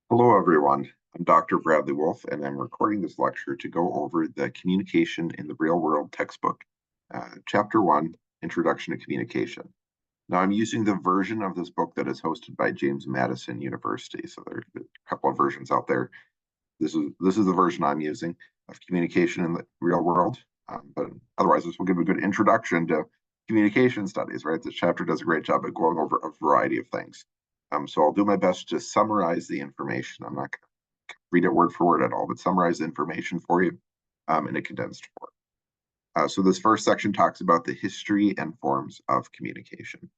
Hello, everyone. I'm Dr. Bradley Wolfe, and I'm recording this lecture to go over the Communication in the Real World textbook, Chapter 1, Introduction to Communication. Now, I'm using the version of this book that is hosted by James Madison University. So there's a couple of versions out there. This is the version I'm using of Communication in the Real World. But otherwise, this will give a good introduction to communication studies, right? This chapter does a great job at going over a variety of things. So I'll do my best to summarize the information. I'm not going to read it word for word at all, but summarize the information for you in a condensed form. So this first section talks about the history and forms of communication.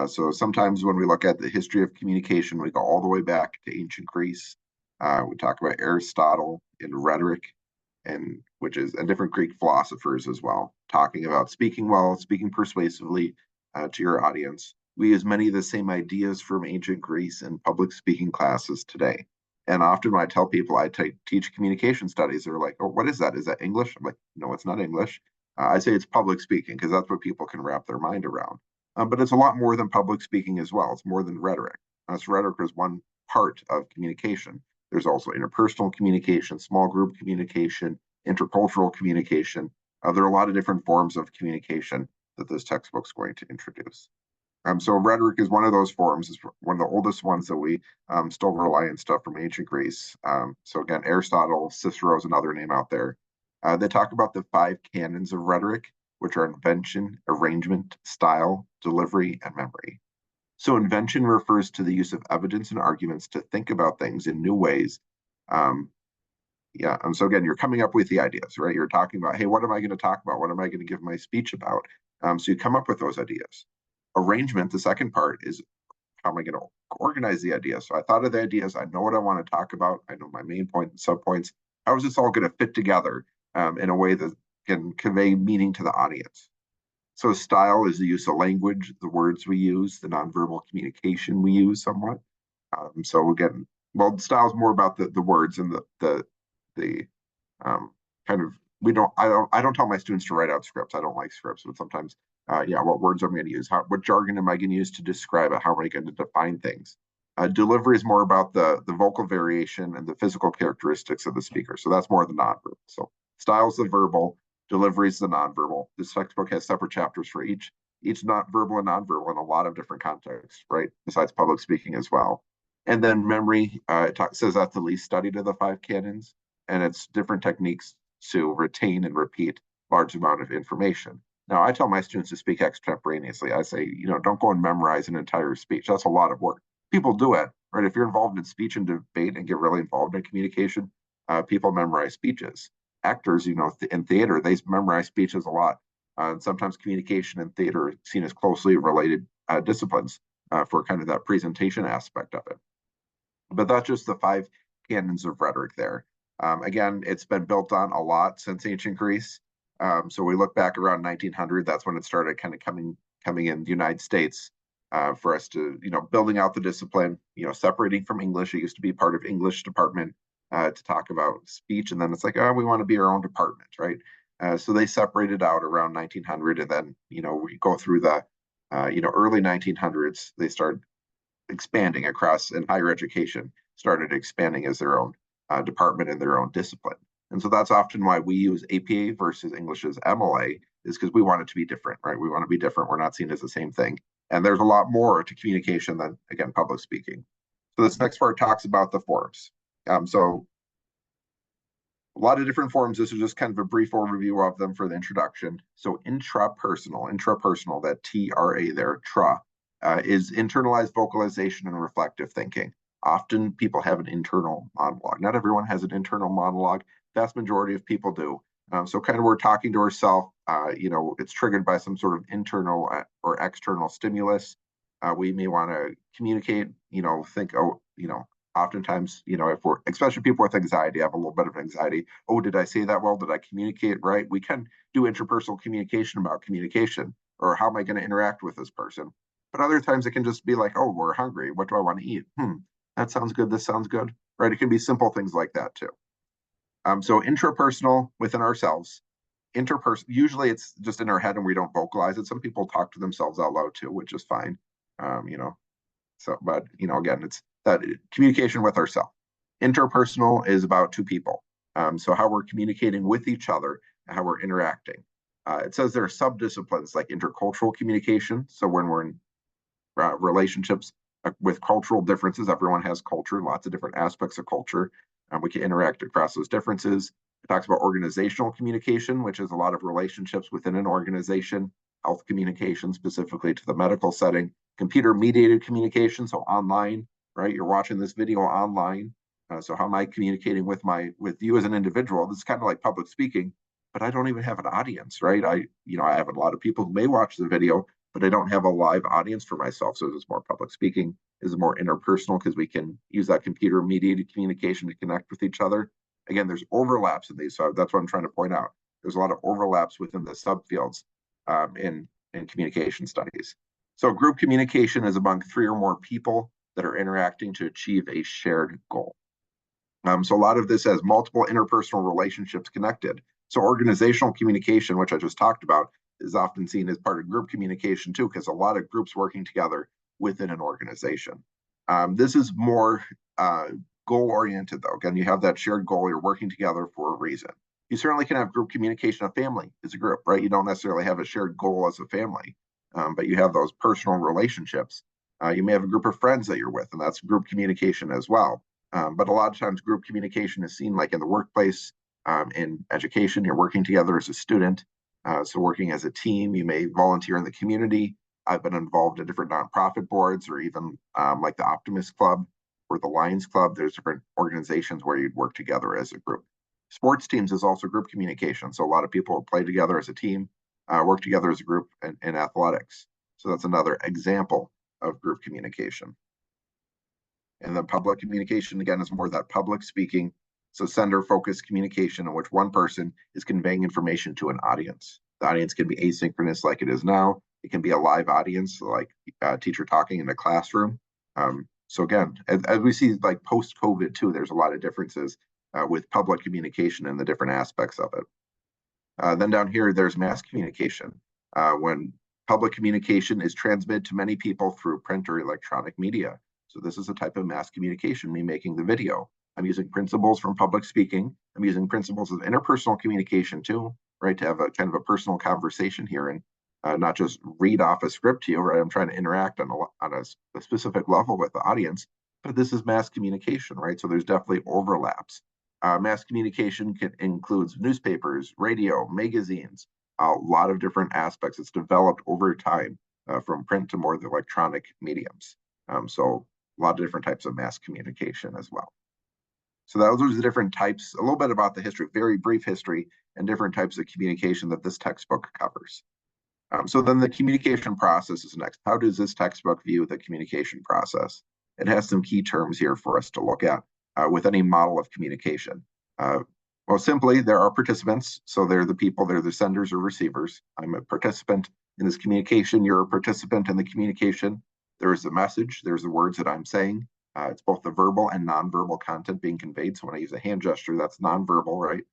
So sometimes when we look at the history of communication, we go all the way back to ancient Greece. We talk about Aristotle and rhetoric, and different Greek philosophers as well, talking about speaking well, speaking persuasively to your audience. We use many of the same ideas from ancient Greece in public speaking classes today. And often when I tell people I teach communication studies, they're like, "Oh, what is that? Is that English?" I'm like, "No, it's not English. I say it's public speaking because that's what people can wrap their mind around. But it's a lot more than public speaking as well. It's more than rhetoric. So rhetoric is one part of communication. There's also interpersonal communication, small group communication, intercultural communication. There are a lot of different forms of communication that this textbook's going to introduce. So rhetoric is one of those forms. It's one of the oldest ones that we still rely on stuff from ancient Greece. So again, Aristotle, Cicero is another name out there. They talk about the five canons of rhetoric, which are invention, arrangement, style, delivery, and memory. So invention refers to the use of evidence and arguments to think about things in new ways. Um, and so again, you're coming up with the ideas, right? You're talking about, hey, what am I going to talk about? What am I going to give my speech about? So you come up with those ideas. Arrangement, the second part, is how am I going to organize the ideas? So I thought of the ideas. I know what I want to talk about. I know my main point and subpoints. How is this all going to fit together in a way that can convey meaning to the audience? So style is the use of language, the words we use, the nonverbal communication we use somewhat. So again, well, style is more about the words and the kind of I don't tell my students to write out scripts. I don't like scripts, but sometimes what words I'm going to use, what jargon am I going to use to describe it, how am I going to define things. Delivery is more about the vocal variation and the physical characteristics of the speaker. So that's more the nonverbal. So style's the verbal, delivery is the nonverbal. This textbook has separate chapters for each not verbal and nonverbal in a lot of different contexts, right? Besides public speaking as well. And then memory, says that's the least studied of the five canons, and it's different techniques to retain and repeat large amount of information. Now, I tell my students to speak extemporaneously. I say, don't go and memorize an entire speech. That's a lot of work. People do it, right? If you're involved in speech and debate and get really involved in communication, people memorize speeches. Actors, in theater, they memorize speeches a lot. Sometimes communication and theater are seen as closely related disciplines for kind of that presentation aspect of it. But that's just the five canons of rhetoric there. Again, it's been built on a lot since ancient Greece. So we look back around 1900. That's when it started kind of coming in the United States for us to, building out the discipline, separating from English. It used to be part of English department to talk about speech. And then it's like, oh, we want to be our own department, right? So they separated out around 1900. And then, we go through the, early 1900s, they started expanding across in higher education, started expanding as their own department and their own discipline. And so that's often why we use APA versus English's MLA, is because we want it to be different, right? We want to be different. We're not seen as the same thing. And there's a lot more to communication than, again, public speaking. So this next part talks about the forms. So a lot of different forms. This is just kind of a brief overview of them for the introduction. So intrapersonal, that TRA there, tra, is internalized vocalization and reflective thinking. Often people have an internal monologue. Not everyone has an internal monologue. Vast majority of people do. So kind of we're talking to ourselves, it's triggered by some sort of internal or external stimulus. We may want to communicate, think, oftentimes, if we're, especially people with anxiety, have a little bit of anxiety. Oh, did I say that well? Did I communicate right? We can do interpersonal communication about communication, or how am I going to interact with this person? But other times it can just be like, oh, we're hungry. What do I want to eat? That sounds good. This sounds good, right? It can be simple things like that too. So intrapersonal within ourselves. Interpersonal, usually it's just in our head and we don't vocalize it. Some people talk to themselves out loud too, which is fine. So, but again, it's that communication with ourselves. Interpersonal is about two people. So how we're communicating with each other and how we're interacting. It says there are subdisciplines like intercultural communication. So when we're in relationships with cultural differences, everyone has culture, lots of different aspects of culture. We can interact across those differences. It talks about organizational communication, which is a lot of relationships within an organization, health communication, specifically to the medical setting, computer mediated communication, so online, right? You're watching this video online. So how am I communicating with you as an individual? This is kind of like public speaking, but I don't even have an audience, right? I have a lot of people who may watch the video, but I don't have a live audience for myself. So it's more public speaking, is more interpersonal because we can use that computer mediated communication to connect with each other. Again, there's overlaps in these. So that's what I'm trying to point out. There's a lot of overlaps within the subfields in communication studies. So group communication is among 3 or more people that are interacting to achieve a shared goal. So a lot of this has multiple interpersonal relationships connected. So organizational communication, which I just talked about, is often seen as part of group communication too, because a lot of groups working together within an organization. This is more goal-oriented though. Again, you have that shared goal, you're working together for a reason. You certainly can have group communication of family as a group, right? You don't necessarily have a shared goal as a family, but you have those personal relationships. You may have a group of friends that you're with, and that's group communication as well. But a lot of times group communication is seen like in the workplace, in education, you're working together as a student. So working as a team, you may volunteer in the community. I've been involved in different nonprofit boards or even like the Optimist Club or the Lions Club. There's different organizations where you'd work together as a group. Sports teams is also group communication. So a lot of people play together as a team, work together as a group in athletics. So that's another example of group communication. And then public communication, again, is more that public speaking. So sender focused communication in which one person is conveying information to an audience. The audience can be asynchronous like it is now. It can be a live audience, like a teacher talking in a classroom. So again, as we see like post-COVID too, there's a lot of differences with public communication and the different aspects of it. Then down here, there's mass communication. When public communication is transmitted to many people through print or electronic media. So this is a type of mass communication, me making the video. I'm using principles from public speaking. I'm using principles of interpersonal communication too, right? To have a kind of a personal conversation here and not just read off a script to you, right? I'm trying to interact on a specific level with the audience, but this is mass communication, right? So there's definitely overlaps. Mass communication includes newspapers, radio, magazines, a lot of different aspects. It's developed over time from print to more the electronic mediums. So a lot of different types of mass communication as well. So those are the different types, a little bit about the history, very brief history, and different types of communication that this textbook covers. So then the communication process is next. How does this textbook view the communication process? It has some key terms here for us to look at with any model of communication. Well, simply, there are participants. So they're the people, they're the senders or receivers. I'm a participant in this communication. You're a participant in the communication. There is a message. There's the words that I'm saying. It's both the verbal and nonverbal content being conveyed. So when I use a hand gesture, that's nonverbal, right?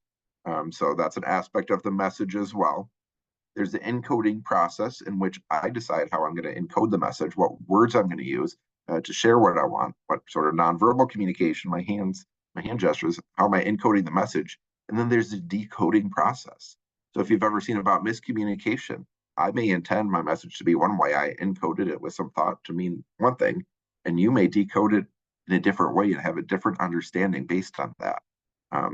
So that's an aspect of the message as well. There's the encoding process in which I decide how I'm going to encode the message, what words I'm going to use to share what I want, what sort of nonverbal communication, my hand gestures, how am I encoding the message? And then there's the decoding process. So if you've ever seen about miscommunication, I may intend my message to be one way. I encoded it with some thought to mean one thing, and you may decode it in a different way and have a different understanding based on that.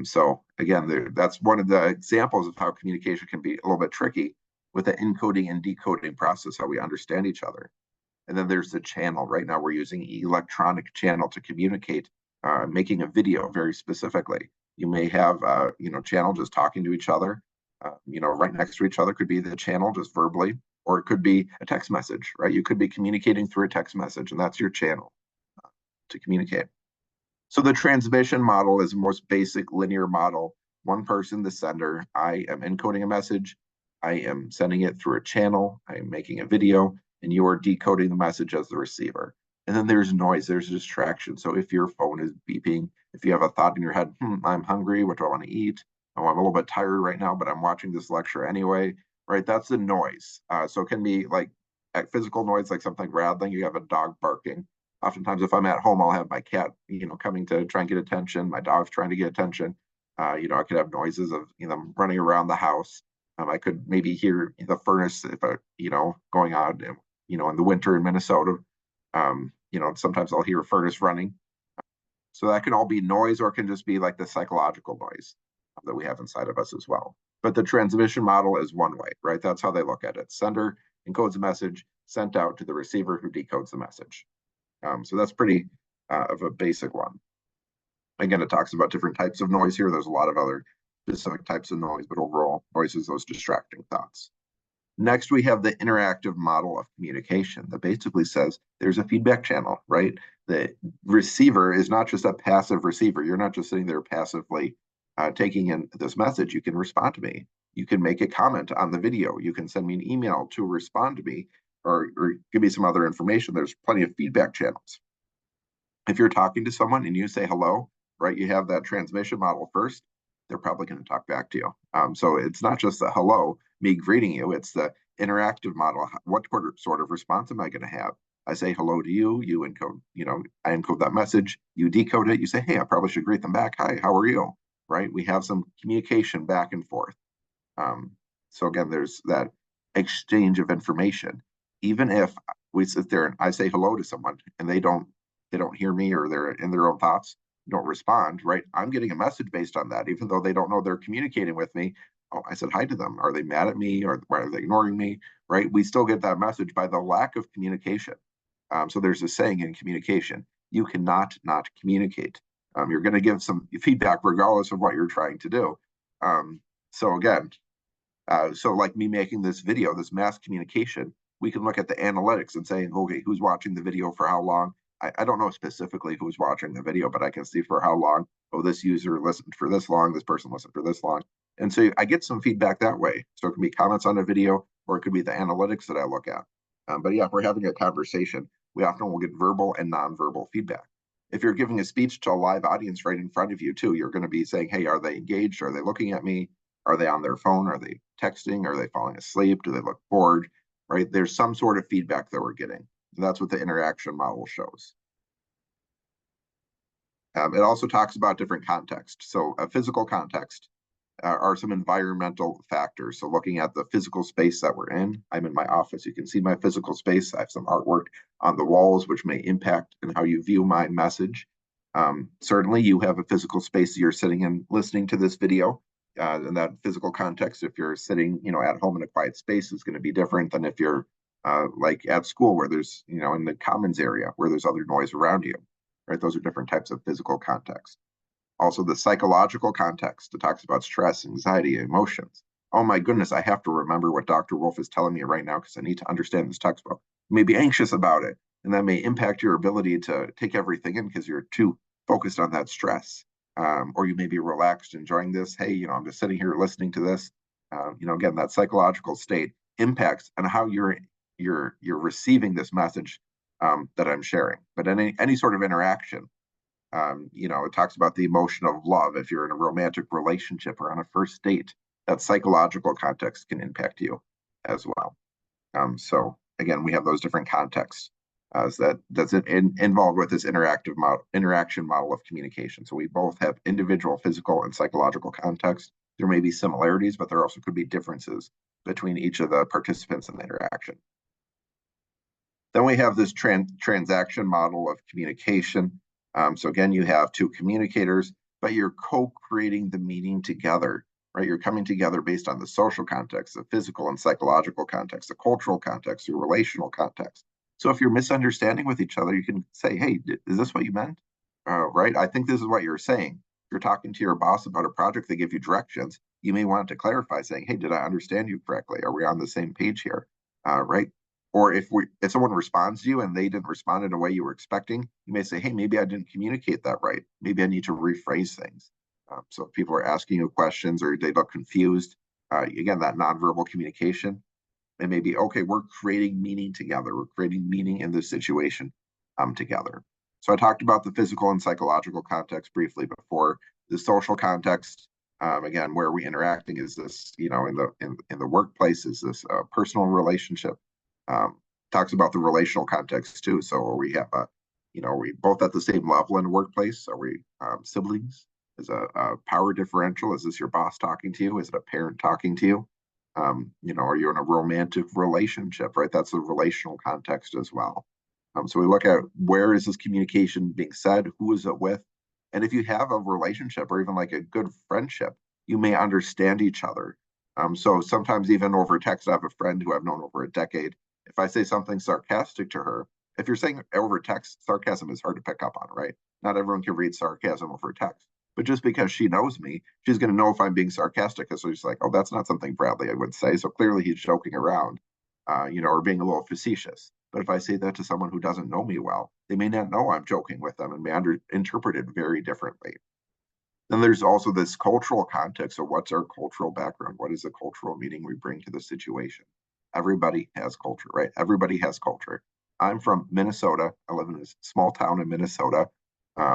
So again, that's one of the examples of how communication can be a little bit tricky with the encoding and decoding process, how we understand each other. And then there's the channel. Right now we're using electronic channel to communicate, making a video very specifically. You may have, channel just talking to each other, right next to each other could be the channel just verbally, or it could be a text message, right? You could be communicating through a text message and that's your channel to communicate. So the transmission model is the most basic linear model. One person, the sender, I am encoding a message. I am sending it through a channel. I am making a video, and you are decoding the message as the receiver. And then there's noise, there's distraction. So if your phone is beeping, if you have a thought in your head, I'm hungry, what do I want to eat? Oh, I'm a little bit tired right now, but I'm watching this lecture anyway, right? That's the noise. So it can be like physical noise, like something rattling, you have a dog barking. Oftentimes, if I'm at home, I'll have my cat, coming to try and get attention. My dog's trying to get attention. I could have noises of, them running around the house. I could maybe hear the furnace if going on, in the winter in Minnesota. Sometimes I'll hear a furnace running. So that can all be noise, or it can just be like the psychological noise that we have inside of us as well. But the transmission model is one way, right? That's how they look at it. Sender encodes a message, sent out to the receiver who decodes the message. So that's pretty of a basic one. Again, it talks about different types of noise here. There's a lot of other specific types of noise, but overall, noise is those distracting thoughts. Next, we have the interactive model of communication that basically says there's a feedback channel, right? The receiver is not just a passive receiver. You're not just sitting there passively taking in this message. You can respond to me. You can make a comment on the video. You can send me an email to respond to me, or give me some other information. There's plenty of feedback channels. If you're talking to someone and you say hello, right, you have that transmission model first, they're probably going to talk back to you. So it's not just the hello, me greeting you, it's the interactive model. What sort of response am I going to have? I say hello to you, you encode, I encode that message, you decode it, you say, hey, I probably should greet them back. Hi, how are you? Right? We have some communication back and forth. So again, there's that exchange of information. Even if we sit there and I say hello to someone and they don't hear me, or they're in their own thoughts, don't respond, right? I'm getting a message based on that, even though they don't know they're communicating with me. Oh, I said hi to them. Are they mad at me, or why are they ignoring me? Right? We still get that message by the lack of communication. So there's a saying in communication: you cannot not communicate. You're going to give some feedback regardless of what you're trying to do. So again, so like me making this video, this mass communication, we can look at the analytics and say, okay, who's watching the video for how long? I don't know specifically who's watching the video, but I can see for how long. Oh, this user listened for this long, this person listened for this long. And so I get some feedback that way. So it can be comments on a video, or it could be the analytics that I look at. But yeah, if we're having a conversation, we often will get verbal and nonverbal feedback. If you're giving a speech to a live audience right in front of you too, you're going to be saying, hey, are they engaged? Are they looking at me? Are they on their phone? Are they texting? Are they falling asleep? Do they look bored? Right? There's some sort of feedback that we're getting. That's what the interaction model shows. It also talks about different contexts. So a physical context are some environmental factors. So looking at the physical space that we're in, I'm in my office. You can see my physical space. I have some artwork on the walls, which may impact in how you view my message. Certainly, you have a physical space that you're sitting in listening to this video. In that physical context, if you're sitting, at home in a quiet space, is going to be different than if you're like at school, where there's, in the commons area where there's other noise around you, right? Those are different types of physical context. Also, the psychological context, it talks about stress, anxiety, emotions. Oh my goodness, I have to remember what Dr. Wolfe is telling me right now because I need to understand this textbook. You may be anxious about it, and that may impact your ability to take everything in because you're too focused on that stress. Or you may be relaxed, enjoying this. Hey, I'm just sitting here listening to this. Again, that psychological state impacts on how you're receiving this message that I'm sharing. But any sort of interaction, it talks about the emotion of love. If you're in a romantic relationship or on a first date, that psychological context can impact you as well. So again, we have those different contexts that's involved with this interaction model of communication. So we both have individual physical and psychological context. There may be similarities, but there also could be differences between each of the participants in the interaction. Then we have this transaction model of communication. So again, you have two communicators, but you're co-creating the meaning together, right? You're coming together based on the social context, the physical and psychological context, the cultural context, the relational context. So if you're misunderstanding with each other, you can say, hey, is this what you meant? Right? I think this is what you're saying. If you're talking to your boss about a project, they give you directions. You may want to clarify saying, hey, did I understand you correctly? Are we on the same page here? Right? Or if someone responds to you and they didn't respond in a way you were expecting, you may say, hey, maybe I didn't communicate that right. Maybe I need to rephrase things. So if people are asking you questions or they look confused, again, that nonverbal communication, it may be, okay, we're creating meaning together. We're creating meaning in this situation together. So I talked about the physical and psychological context briefly before. The social context, again, where we interacting is this, in the workplace, is this personal relationship. Talks about the relational context too. So we have Are we both at the same level in the workplace? Are we siblings? Is a power differential? Is this your boss talking to you? Is it a parent talking to you? Are you in a romantic relationship, right? That's a relational context as well. So we look at where is this communication being said, who is it with? And if you have a relationship or even like a good friendship, you may understand each other. So sometimes even over text, I have a friend who I've known over a decade. If I say something sarcastic to her, if you're saying over text, sarcasm is hard to pick up on, right? Not everyone can read sarcasm over text. But just because she knows me, she's going to know if I'm being sarcastic. So she's like, oh, that's not something Bradley I would say. So clearly he's joking around, or being a little facetious. But if I say that to someone who doesn't know me well, they may not know I'm joking with them and may interpret it very differently. Then there's also this cultural context. So what's our cultural background? What is the cultural meaning we bring to the situation? Everybody has culture, right? Everybody has culture. I'm from Minnesota. I live in a small town in Minnesota.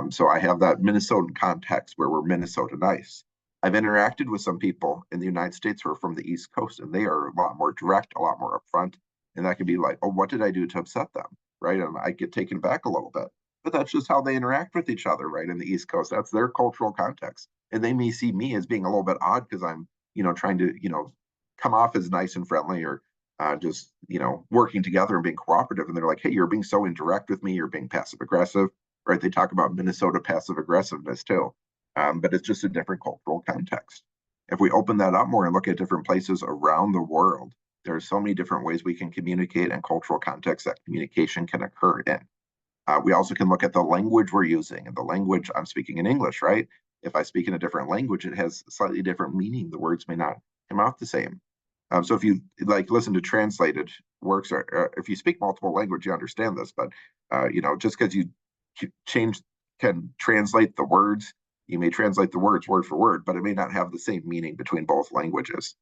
So I have that Minnesotan context where we're Minnesota nice. I've interacted with some people in the United States who are from the East Coast, and they are a lot more direct, a lot more upfront. And that can be like, oh, what did I do to upset them? Right. And I get taken back a little bit. But that's just how they interact with each other, right? In the East Coast, that's their cultural context. And they may see me as being a little bit odd because I'm, trying to, come off as nice and friendly or just, working together and being cooperative. And they're like, hey, you're being so indirect with me. You're being passive aggressive, right? They talk about Minnesota passive aggressiveness too. But it's just a different cultural context. If we open that up more and look at different places around the world, there are so many different ways we can communicate and cultural contexts that communication can occur in. We also can look at the language we're using, and the language I'm speaking in English, right? If I speak in a different language, it has slightly different meaning. The words may not come out the same. So if you like listen to translated works, or if you speak multiple language, you understand this. But just because you change can translate the words, you may translate the words word for word, but it may not have the same meaning between both languages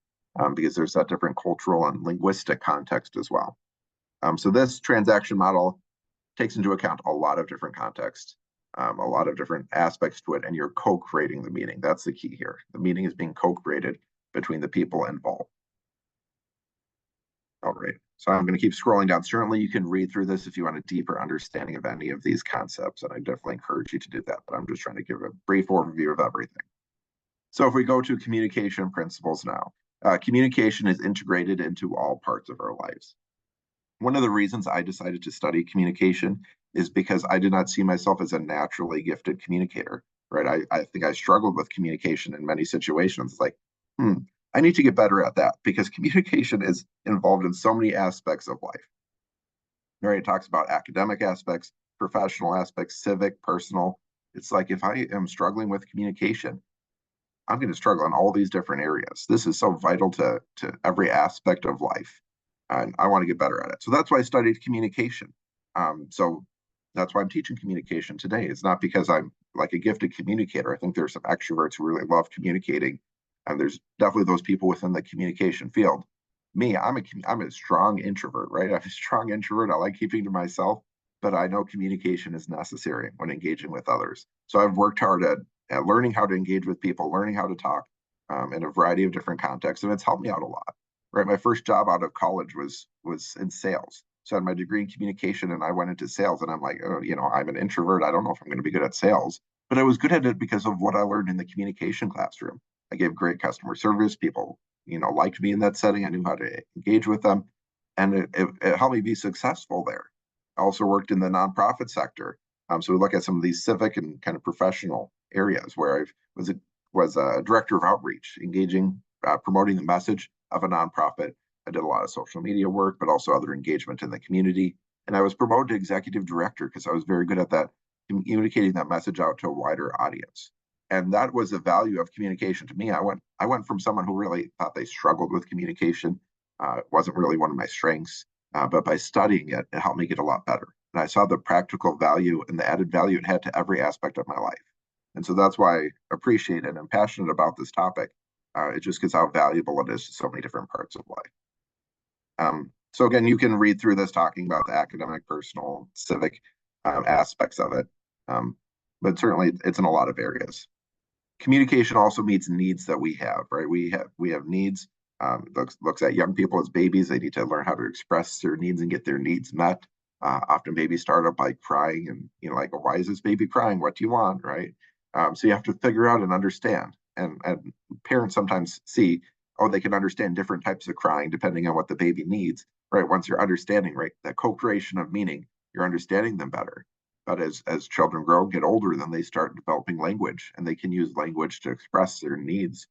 because there's that different cultural and linguistic context as well. So this transaction model takes into account a lot of different contexts, a lot of different aspects to it, and you're co-creating the meaning. That's the key here. The meaning is being co-created between the people involved. All right, so I'm going to keep scrolling down. Certainly you can read through this if you want a deeper understanding of any of these concepts, and I definitely encourage you to do that, but I'm just trying to give a brief overview of everything. So if we go to communication principles now, communication is integrated into all parts of our lives. One of the reasons I decided to study communication is because I did not see myself as a naturally gifted communicator, right? I think I struggled with communication in many situations. Like, I need to get better at that because communication is involved in so many aspects of life. Right? It talks about academic aspects, professional aspects, civic, personal. It's like if I am struggling with communication, I'm going to struggle in all these different areas. This is so vital to every aspect of life. And I want to get better at it. So that's why I studied communication. So that's why I'm teaching communication today. It's not because I'm like a gifted communicator. I think there's some extroverts who really love communicating. And there's definitely those people within the communication field. Me, I'm a strong introvert, right? I'm a strong introvert. I like keeping to myself, but I know communication is necessary when engaging with others. So I've worked hard at learning how to engage with people, learning how to talk in a variety of different contexts, and it's helped me out a lot. Right, my first job out of college was in sales. So I had my degree in communication, and I went into sales. And I'm like, oh, I'm an introvert. I don't know if I'm going to be good at sales, but I was good at it because of what I learned in the communication classroom. I gave great customer service. People, liked me in that setting. I knew how to engage with them, and it helped me be successful there. I also worked in the nonprofit sector. So we look at some of these civic and kind of professional areas where I was a director of outreach, engaging, promoting the message of a nonprofit. I did a lot of social media work, but also other engagement in the community. And I was promoted to executive director because I was very good at that, communicating that message out to a wider audience. And that was the value of communication to me. I went from someone who really thought they struggled with communication. It wasn't really one of my strengths, but by studying it, it helped me get a lot better. And I saw the practical value and the added value it had to every aspect of my life. And so that's why I appreciate it and I'm passionate about this topic. It just because how valuable it is to so many different parts of life. So again, you can read through this talking about the academic, personal, civic aspects of it. But certainly it's in a lot of areas. Communication also meets needs that we have, right? We have needs. Looks at young people as babies. They need to learn how to express their needs and get their needs met. Often babies start up by crying and, like, oh, why is this baby crying? What do you want? Right. So you have to figure out and understand. And parents sometimes see, oh, they can understand different types of crying depending on what the baby needs. Right. Once you're understanding, right, that co-creation of meaning, you're understanding them better. But as children grow, get older, then they start developing language, and they can use language to express their needs.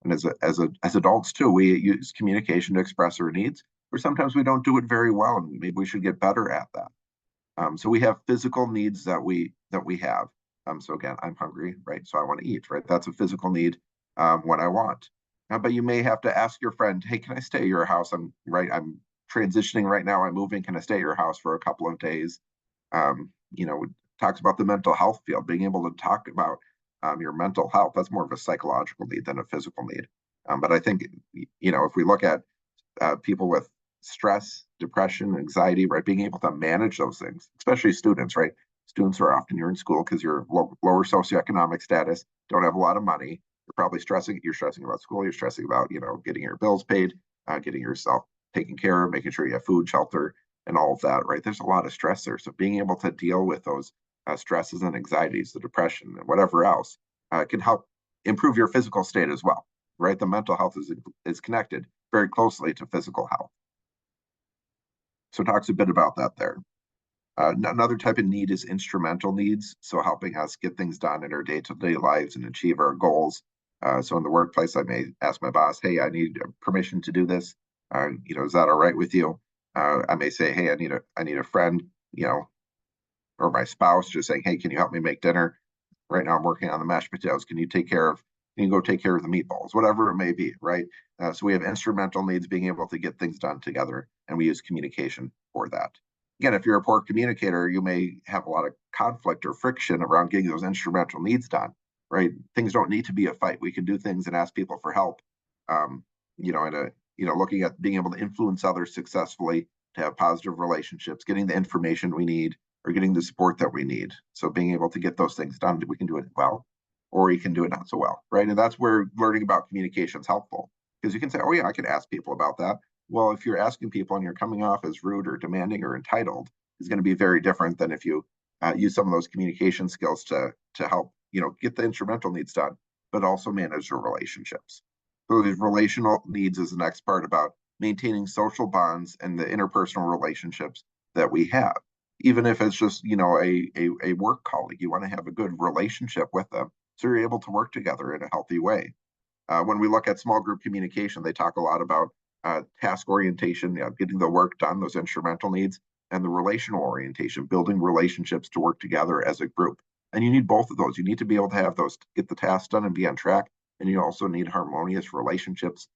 And as adults too, we use communication to express our needs, or sometimes we don't do it very well, and maybe we should get better at that. So we have physical needs that we have. So again, I'm hungry, right? So I want to eat, right? That's a physical need, what I want. But you may have to ask your friend, hey, can I stay at your house? I'm transitioning right now. I'm moving. Can I stay at your house for a couple of days? Talks about the mental health field, being able to talk about your mental health. That's more of a psychological need than a physical need. But I think, if we look at people with stress, depression, anxiety, right? Being able to manage those things, especially students, right? Students are often, you're in school because you're lower socioeconomic status, don't have a lot of money. You're stressing about school, you're stressing about, getting your bills paid, getting yourself taken care of, making sure you have food, shelter, and all of that, right? There's a lot of stress there. So being able to deal with those stresses and anxieties, the depression, and whatever else, can help improve your physical state as well, right? The mental health is connected very closely to physical health. So it talks a bit about that there. Another type of need is instrumental needs, so helping us get things done in our day-to-day lives and achieve our goals. So in the workplace, I may ask my boss, "Hey, I need permission to do this. Is that all right with you?" I may say, "Hey, I need a friend, or my spouse, just saying, hey, can you help me make dinner? Right now I'm working on the mashed potatoes. Can you go take care of the meatballs?" Whatever it may be, right? So we have instrumental needs, being able to get things done together, and we use communication for that. Again, if you're a poor communicator, you may have a lot of conflict or friction around getting those instrumental needs done, right? Things don't need to be a fight. We can do things and ask people for help. Um, and looking at being able to influence others successfully, to have positive relationships, getting the information we need, or getting the support that we need. So being able to get those things done, we can do it well, or you can do it not so well, right? And that's where learning about communication is helpful, because you can say, oh yeah, I can ask people about that. Well, if you're asking people and you're coming off as rude or demanding or entitled, it's going to be very different than if you use some of those communication skills to help get the instrumental needs done, but also manage your relationships. So these relational needs is the next part, about maintaining social bonds and the interpersonal relationships that we have. Even if it's just a work colleague, you want to have a good relationship with them, so you're able to work together in a healthy way. When we look at small group communication, they talk a lot about task orientation, getting the work done, those instrumental needs, and the relational orientation, building relationships to work together as a group. And you need both of those. You need to be able to have those, get the tasks done and be on track. And you also need harmonious relationships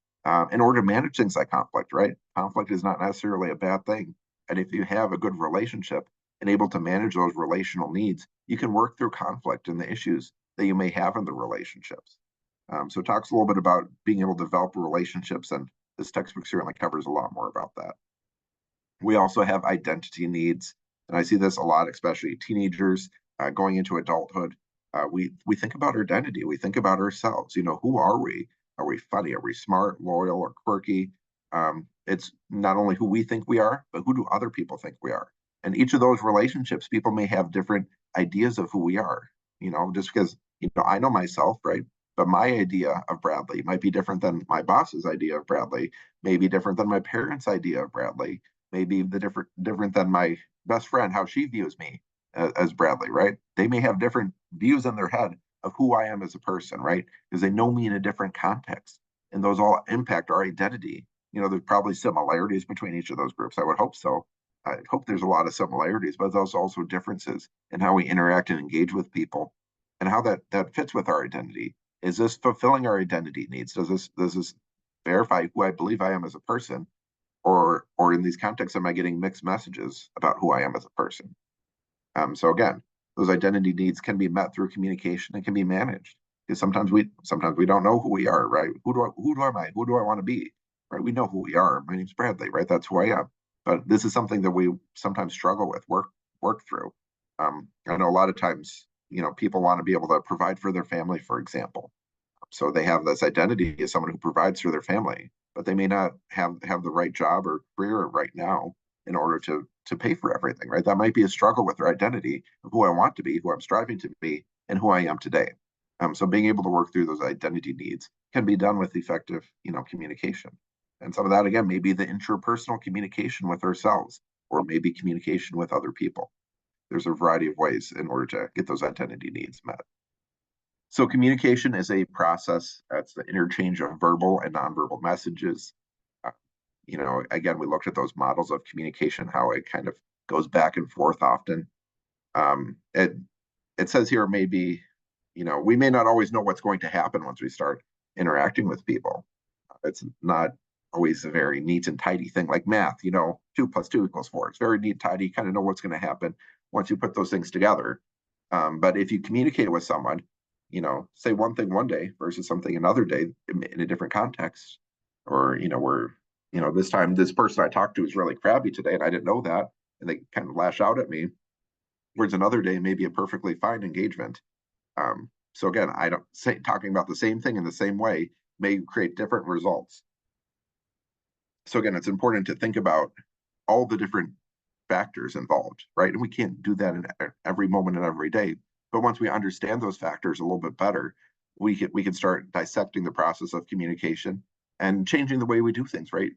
in order to manage things like conflict, right? Conflict is not necessarily a bad thing. And if you have a good relationship and able to manage those relational needs, you can work through conflict and the issues that you may have in the relationships. So it talks a little bit about being able to develop relationships, and this textbook certainly covers a lot more about that. We also have identity needs, and I see this a lot, especially teenagers going into adulthood. We think about our identity. We think about ourselves. Who are we? Are we funny? Are we smart, loyal, or quirky? It's not only who we think we are, but who do other people think we are? And each of those relationships, people may have different ideas of who we are. Just because I know myself, right? But my idea of Bradley might be different than my boss's idea of Bradley, maybe different than my parents' idea of Bradley, maybe the different than my best friend, how she views me as Bradley, right? They may have different views in their head of who I am as a person, right? Because they know me in a different context, and those all impact our identity. There's probably similarities between each of those groups. I would hope so. I hope there's a lot of similarities, but there's also differences in how we interact and engage with people, and how that fits with our identity. Is this fulfilling our identity needs? Does this verify who I believe I am as a person, or in these contexts, am I getting mixed messages about who I am as a person? So again, those identity needs can be met through communication and can be managed, because sometimes we don't know who we are, right? Who am I? Who do I want to be? Right? We know who we are. My name's Bradley, right? That's who I am. But this is something that we sometimes struggle with, work through. I know a lot of times, people want to be able to provide for their family, for example. So they have this identity as someone who provides for their family, but they may not have the right job or career right now in order to pay for everything, right? That might be a struggle with their identity of who I want to be, who I'm striving to be, and who I am today. So being able to work through those identity needs can be done with effective, communication. And some of that, again, may be the interpersonal communication with ourselves, or maybe communication with other people. There's a variety of ways in order to get those identity needs met. So communication is a process. That's the interchange of verbal and nonverbal messages. Uh, again, we looked at those models of communication, how it kind of goes back and forth often. It says here maybe, we may not always know what's going to happen once we start interacting with people. It's not always a very neat and tidy thing like math, 2 + 2 = 4. It's very neat, tidy, you kind of know what's going to happen once you put those things together. But if you communicate with someone, say one thing one day versus something another day in a different context, or, where, this time this person I talked to is really crabby today and I didn't know that, and they kind of lash out at me. Whereas another day may be a perfectly fine engagement. So again, I don't say talking about the same thing in the same way may create different results. So again, it's important to think about all the different factors involved, right? And we can't do that in every moment and every day. But once we understand those factors a little bit better, we can start dissecting the process of communication and changing the way we do things, right?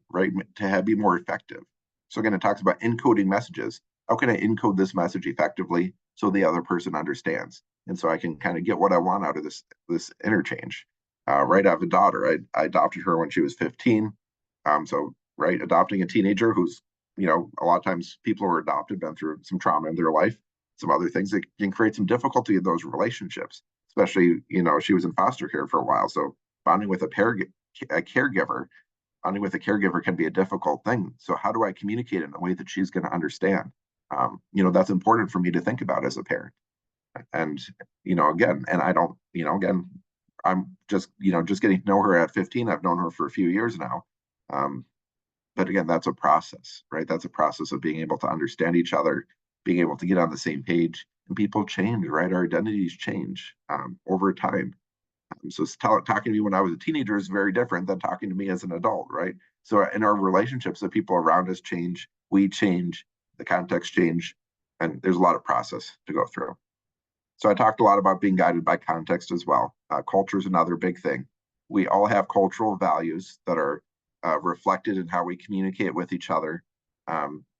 To be more effective. So again, it talks about encoding messages. How can I encode this message effectively so the other person understands? And so I can kind of get what I want out of this interchange. Right, I have a daughter. I adopted her when she was 15. So right, adopting a teenager who's, a lot of times people who are adopted been through some trauma in their life, some other things that can create some difficulty in those relationships, especially, she was in foster care for a while. So bonding with a caregiver, bonding with a caregiver can be a difficult thing. So how do I communicate in a way that she's going to understand? That's important for me to think about as a parent. And, again, and I don't, again, I'm just getting to know her at 15. I've known her for a few years now. But again, that's a process, right? That's a process of being able to understand each other, being able to get on the same page. And people change, right? Our identities change over time. So talking to me when I was a teenager is very different than talking to me as an adult, right? So in our relationships, the people around us change, we change, the context change, and there's a lot of process to go through. So I talked a lot about being guided by context as well. Culture is another big thing. We all have cultural values that are reflected in how we communicate with each other.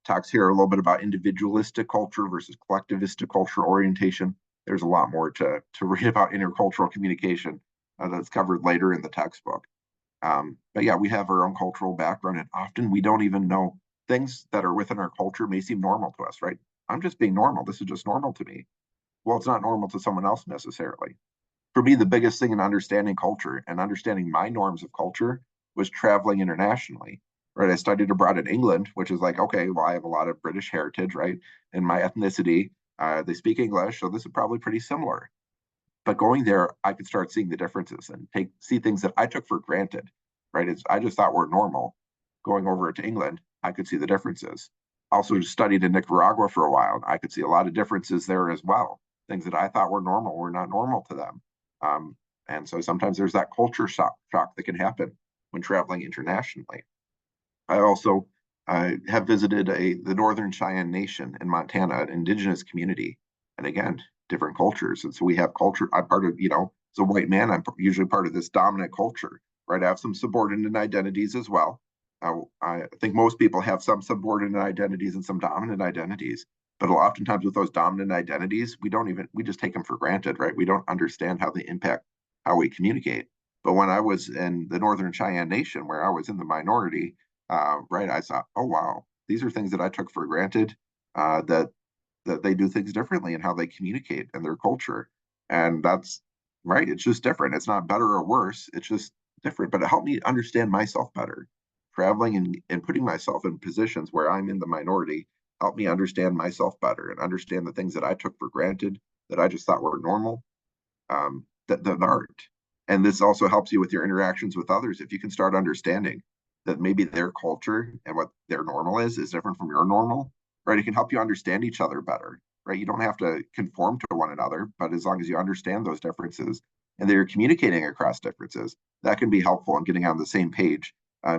Talks here a little bit about individualistic culture versus collectivistic culture orientation. There's a lot more to read about intercultural communication that's covered later in the textbook. But yeah, we have our own cultural background, and often we don't even know things that are within our culture may seem normal to us, right? I'm just being normal. This is just normal to me. Well, it's not normal to someone else necessarily. For me, the biggest thing in understanding culture and understanding my norms of culture was traveling internationally, right? I studied abroad in England, which is like, okay, well, I have a lot of British heritage, right? And my ethnicity, they speak English, so this is probably pretty similar. But going there, I could start seeing the differences and see things that I took for granted, right? I just thought were normal. Going over to England, I could see the differences. Also studied in Nicaragua for a while. I could see a lot of differences there as well. Things that I thought were normal were not normal to them. And so sometimes there's that culture shock that can happen when traveling internationally. I also have visited the Northern Cheyenne Nation in Montana, an indigenous community. And again, different cultures. And so we have culture. I'm part of, as a white man, I'm usually part of this dominant culture, right? I have some subordinate identities as well. I think most people have some subordinate identities and some dominant identities. But oftentimes with those dominant identities, we just take them for granted, right? We don't understand how they impact how we communicate. But when I was in the Northern Cheyenne Nation, where I was in the minority, right, I thought, oh, wow, these are things that I took for granted, that they do things differently in how they communicate and their culture. And that's right. It's just different. It's not better or worse. It's just different, but it helped me understand myself better. Traveling and putting myself in positions where I'm in the minority helped me understand myself better and understand the things that I took for granted that I just thought were normal, that aren't. And this also helps you with your interactions with others. If you can start understanding that maybe their culture and what their normal is different from your normal, right? It can help you understand each other better, right? You don't have to conform to one another, but as long as you understand those differences and that you're communicating across differences, that can be helpful in getting on the same page,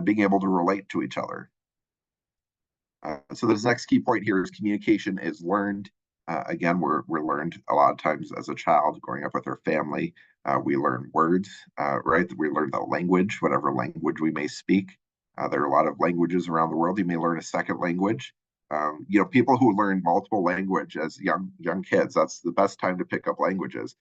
being able to relate to each other. So this next key point here is communication is learned. Again, we're learned a lot of times as a child growing up with our family. We learn words, right? We learn the language, whatever language we may speak. There are a lot of languages around the world. You may learn a second language. People who learn multiple language as young kids, that's the best time to pick up languages.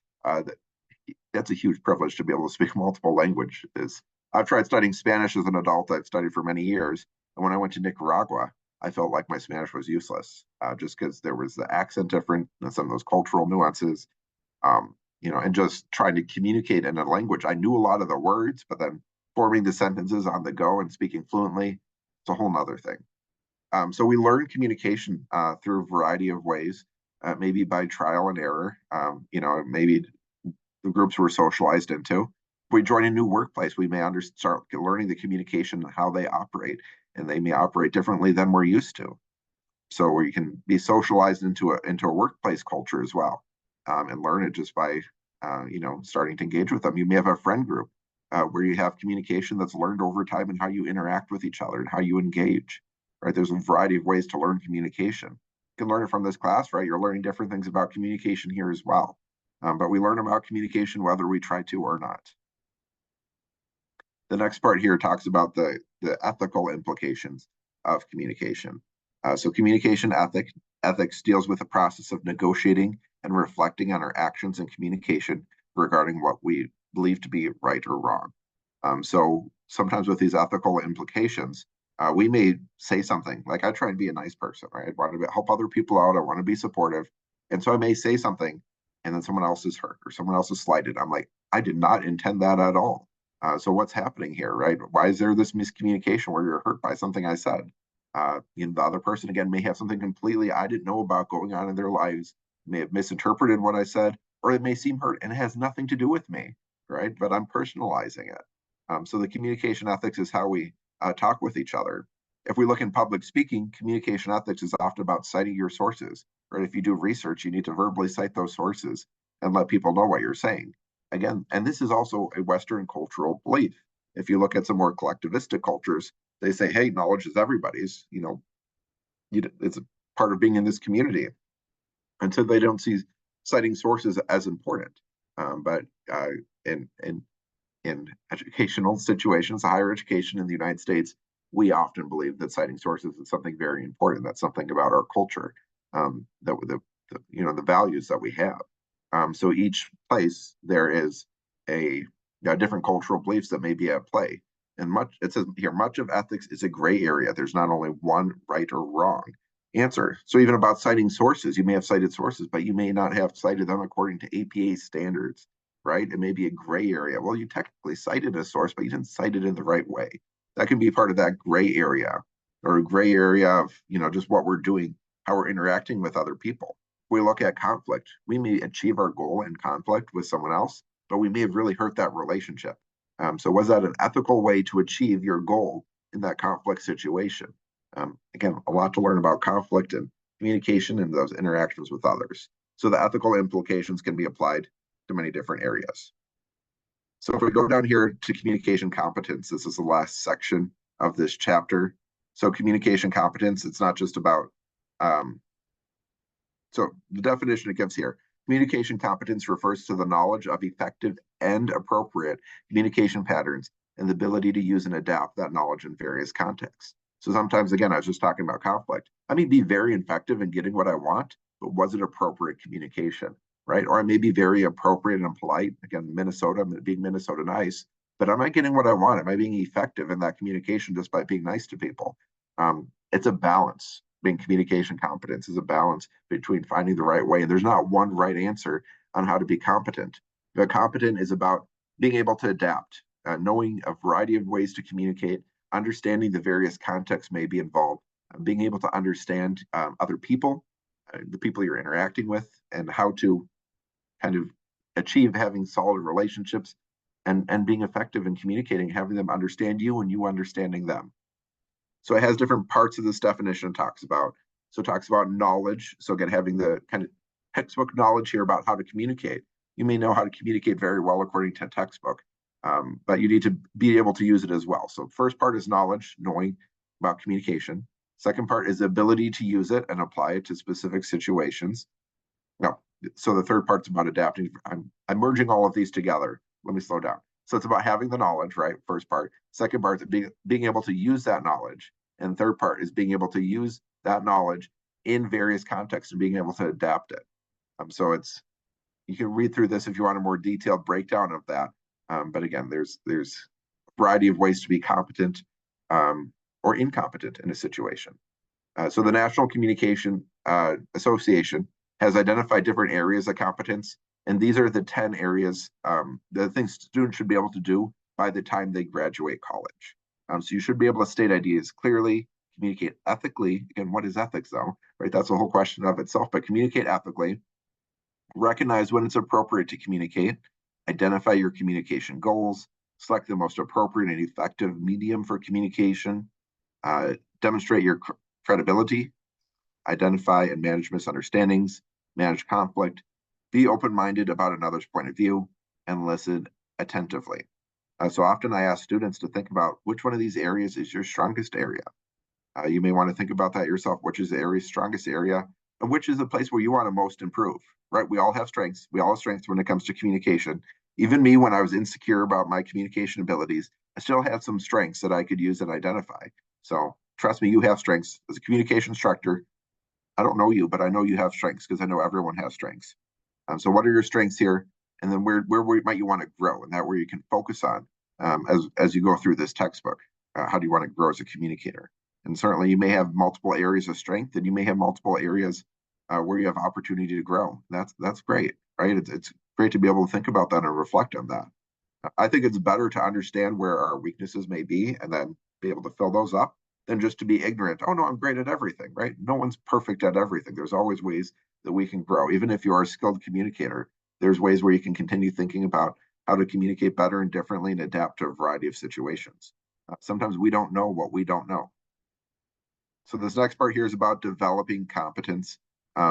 That's a huge privilege to be able to speak multiple languages. I've tried studying Spanish as an adult. I've studied for many years. And when I went to Nicaragua, I felt like my Spanish was useless just because there was the accent different and some of those cultural nuances, and just trying to communicate in a language. I knew a lot of the words, but then forming the sentences on the go and speaking fluently, it's a whole nother thing. So we learn communication through a variety of ways, maybe by trial and error, maybe the groups we're socialized into. If we join a new workplace, we may start learning the communication and how they operate, and they may operate differently than we're used to. So we can be socialized into a workplace culture as well, and learn it just by starting to engage with them. You may have a friend group where you have communication that's learned over time and how you interact with each other and how you engage. Right? There's a variety of ways to learn communication. You can learn it from this class, right? You're learning different things about communication here as well. But we learn about communication whether we try to or not. The next part here talks about the ethical implications of communication. So communication ethics deals with the process of negotiating and reflecting on our actions and communication regarding what we believe to be right or wrong. So sometimes with these ethical implications, we may say something like, I try and be a nice person, right? I want to help other people out. I want to be supportive. And so I may say something and then someone else is hurt or someone else is slighted. I'm like, I did not intend that at all. So what's happening here, right? Why is there this miscommunication where you're hurt by something I said? The other person, again, may have something completely I didn't know about going on in their lives, may have misinterpreted what I said, or it may seem hurt and it has nothing to do with me, right? But I'm personalizing it. So the communication ethics is how we talk with each other. If we look in public speaking, communication ethics is often about citing your sources, right? If you do research, you need to verbally cite those sources and let people know what you're saying. Again, and this is also a Western cultural belief. If you look at some more collectivistic cultures, they say, hey, knowledge is everybody's, it's a part of being in this community. And so they don't see citing sources as important. But in educational situations, higher education in the United States, we often believe that citing sources is something very important. That's something about our culture, that the values that we have. So each place there is a different cultural beliefs that may be at play. And it says here, much of ethics is a gray area. There's not only one right or wrong answer. So even about citing sources, you may have cited sources, but you may not have cited them according to APA standards, right? It may be a gray area. Well, you technically cited a source, but you didn't cite it in the right way. That can be part of that gray area, or a gray area of, just what we're doing, how we're interacting with other people. If we look at conflict, we may achieve our goal in conflict with someone else, but we may have really hurt that relationship. So was that an ethical way to achieve your goal in that conflict situation? Again, a lot to learn about conflict and communication and those interactions with others. So the ethical implications can be applied to many different areas. So if we go down here to communication competence, this is the last section of this chapter. So communication competence, it's not just about, so the definition it gives here, communication competence refers to the knowledge of effective and appropriate communication patterns and the ability to use and adapt that knowledge in various contexts. So sometimes, again, I was just talking about conflict. I may be very effective in getting what I want, but was it appropriate communication, right? Or I may be very appropriate and polite. Again, Minnesota, being Minnesota nice, but am I getting what I want? Am I being effective in that communication just by being nice to people? It's a balance. Being communication competence is a balance between finding the right way. And there's not one right answer on how to be competent. The competent is about being able to adapt, knowing a variety of ways to communicate, understanding the various contexts may be involved, being able to understand other people, the people you're interacting with, and how to kind of achieve having solid relationships and being effective in communicating, having them understand you and you understanding them. So it has different parts of this definition it talks about. So it talks about knowledge. So again, having the kind of textbook knowledge here about how to communicate. You may know how to communicate very well according to textbook, but you need to be able to use it as well. So first part is knowledge, knowing about communication. Second part is the ability to use it and apply it to specific situations. No, so the third part's about adapting. I'm merging all of these together. Let me slow down. So it's about having the knowledge, right? First part. Second part is being able to use that knowledge. And third part is being able to use that knowledge in various contexts and being able to adapt it. So you can read through this if you want a more detailed breakdown of that. But again, there's a variety of ways to be competent or incompetent in a situation. So the National Communication Association has identified different areas of competence, and these are the 10 areas, the things students should be able to do by the time they graduate college. So you should be able to state ideas clearly, communicate ethically. Again, what is ethics though, right? That's a whole question of itself, but communicate ethically, recognize when it's appropriate to communicate, identify your communication goals, select the most appropriate and effective medium for communication, demonstrate your credibility, identify and manage misunderstandings, manage conflict, be open-minded about another's point of view, and listen attentively. So often I ask students to think about which one of these areas is your strongest area. You may want to think about that yourself. Which is the area's strongest area, and which is the place where you want to most improve, right? We all have strengths. We all have strengths when it comes to communication. Even me, when I was insecure about my communication abilities, I still had some strengths that I could use and identify. So trust me, you have strengths. As a communication instructor, I don't know you, but I know you have strengths because I know everyone has strengths. So what are your strengths here? And then where might you want to grow? And that where you can focus on as you go through this textbook. How do you want to grow as a communicator? And certainly you may have multiple areas of strength, and you may have multiple areas where you have opportunity to grow. That's great, right? It's great to be able to think about that and reflect on that. I think it's better to understand where our weaknesses may be and then be able to fill those up than just to be ignorant. Oh no, I'm great at everything, right? No one's perfect at everything. There's always ways that we can grow. Even if you are a skilled communicator, there's ways where you can continue thinking about how to communicate better and differently and adapt to a variety of situations. Sometimes we don't know what we don't know. So this next part here is about developing competence.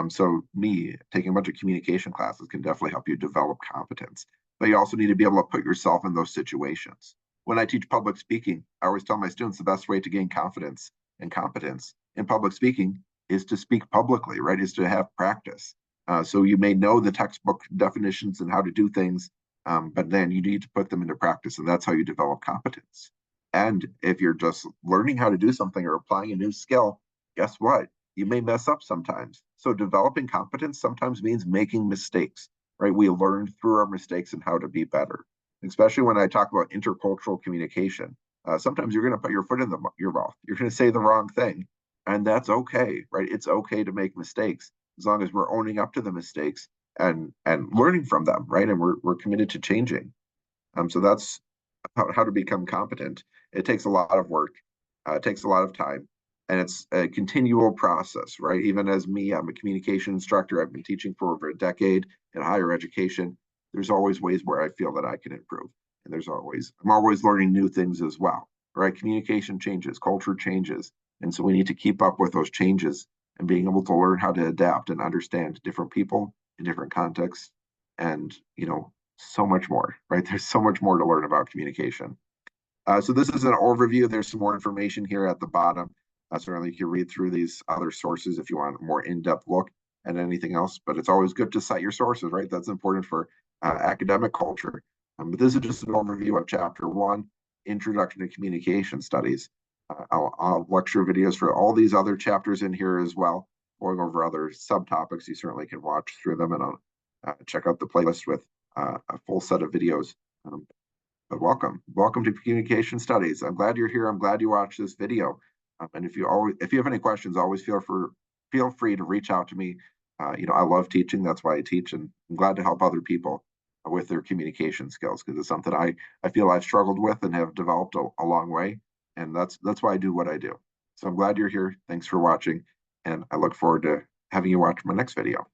So me taking a bunch of communication classes can definitely help you develop competence, but you also need to be able to put yourself in those situations. When I teach public speaking, I always tell my students the best way to gain confidence and competence in public speaking is to speak publicly, right? Is to have practice. So you may know the textbook definitions and how to do things, but then you need to put them into practice, and that's how you develop competence. And if you're just learning how to do something or applying a new skill, guess what? You may mess up sometimes. So developing competence sometimes means making mistakes, right? We learn through our mistakes and how to be better, especially when I talk about intercultural communication. Sometimes you're going to put your foot in your mouth. You're going to say the wrong thing, and that's okay, right? It's okay to make mistakes as long as we're owning up to the mistakes and learning from them, right? And we're committed to changing. So that's how to become competent. It takes a lot of work. It takes a lot of time, and it's a continual process, right? Even as me, I'm a communication instructor. I've been teaching for over a decade in higher education. There's always ways where I feel that I can improve, and I'm always learning new things as well, right? Communication changes, culture changes, and so we need to keep up with those changes and being able to learn how to adapt and understand different people in different contexts, and so much more, right? There's so much more to learn about communication. So this is an overview. There's some more information here at the bottom. Certainly you can read through these other sources if you want a more in-depth look at anything else, but it's always good to cite your sources, right? That's important for academic culture. But this is just an overview of Chapter 1, Introduction to Communication Studies. I'll have lecture videos for all these other chapters in here as well, going over other subtopics. You certainly can watch through them, and I'll check out the playlist with a full set of videos. But welcome to Communication Studies. I'm glad you're here. I'm glad you watched this video. And if you have any questions, always feel free to reach out to me. I love teaching. That's why I teach, and I'm glad to help other people with their communication skills, because it's something I feel I've struggled with and have developed a long way. And that's why I do what I do. So I'm glad you're here. Thanks for watching, and I look forward to having you watch my next video.